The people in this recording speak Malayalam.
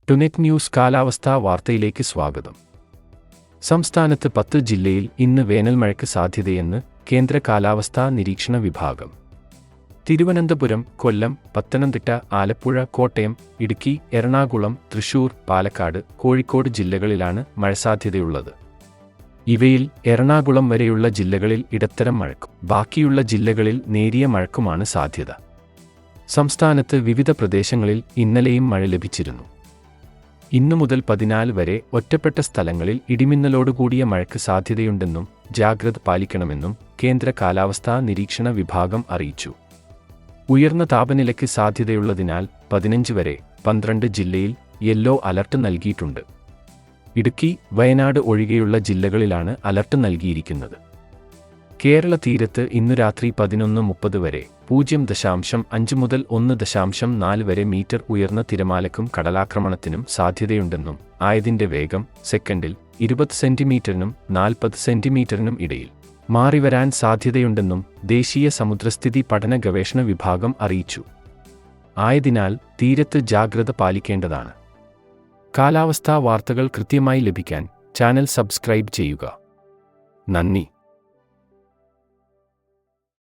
ടുനെറ്റ് ന്യൂസ് കാലാവസ്ഥാ വാർത്തയിലേക്ക് സ്വാഗതം. സംസ്ഥാനത്ത് 10 ജില്ലയിൽ ഇന്ന് വേനൽമഴയ്ക്ക് സാധ്യതയെന്ന് കേന്ദ്ര കാലാവസ്ഥാ നിരീക്ഷണ വിഭാഗം. തിരുവനന്തപുരം, കൊല്ലം, പത്തനംതിട്ട, ആലപ്പുഴ, കോട്ടയം, ഇടുക്കി, എറണാകുളം, തൃശൂർ, പാലക്കാട്, കോഴിക്കോട് ജില്ലകളിലാണ് മഴസാധ്യതയുള്ളത്. ഇവയിൽ എറണാകുളം വരെയുള്ള ജില്ലകളിൽ ഇടത്തരം മഴയ്ക്കും ബാക്കിയുള്ള ജില്ലകളിൽ നേരിയ മഴയ്ക്കുമാണ് സാധ്യത. സംസ്ഥാനത്ത് വിവിധ പ്രദേശങ്ങളിൽ ഇന്നലെയും മഴ ലഭിച്ചിരുന്നു. ഇന്നു മുതൽ 14 വരെ ഒറ്റപ്പെട്ട സ്ഥലങ്ങളിൽ ഇടിമിന്നലോടുകൂടിയ മഴയ്ക്ക് സാധ്യതയുണ്ടെന്നും ജാഗ്രത പാലിക്കണമെന്നും കേന്ദ്ര കാലാവസ്ഥാ നിരീക്ഷണ വിഭാഗം അറിയിച്ചു. ഉയർന്ന താപനിലയ്ക്ക് സാധ്യതയുള്ളതിനാൽ 15 വരെ 12 ജില്ലയിൽ യെല്ലോ അലർട്ട് നൽകിയിട്ടുണ്ട്. ഇടുക്കി, വയനാട് ഒഴികെയുള്ള ജില്ലകളിലാണ് അലർട്ട് നൽകിയിരിക്കുന്നത്. കേരള തീരത്ത് ഇന്നു രാത്രി 11:30 വരെ 0.5 മുതൽ 1.4 വരെ മീറ്റർ ഉയർന്ന തിരമാലയ്ക്കും കടലാക്രമണത്തിനും സാധ്യതയുണ്ടെന്നും ആയതിന്റെ വേഗം സെക്കൻഡിൽ 20 സെന്റിമീറ്ററിനും 40 സെന്റിമീറ്ററിനും ഇടയിൽ മാറിവരാൻ സാധ്യതയുണ്ടെന്നും ദേശീയ സമുദ്രസ്ഥിതി പഠന ഗവേഷണ വിഭാഗം അറിയിച്ചു. ആയതിനാൽ തീരത്ത് ജാഗ്രത പാലിക്കേണ്ടതാണ്. കാലാവസ്ഥാ വാർത്തകൾ കൃത്യമായി ലഭിക്കാൻ ചാനൽ സബ്സ്ക്രൈബ് ചെയ്യുക. നന്ദി.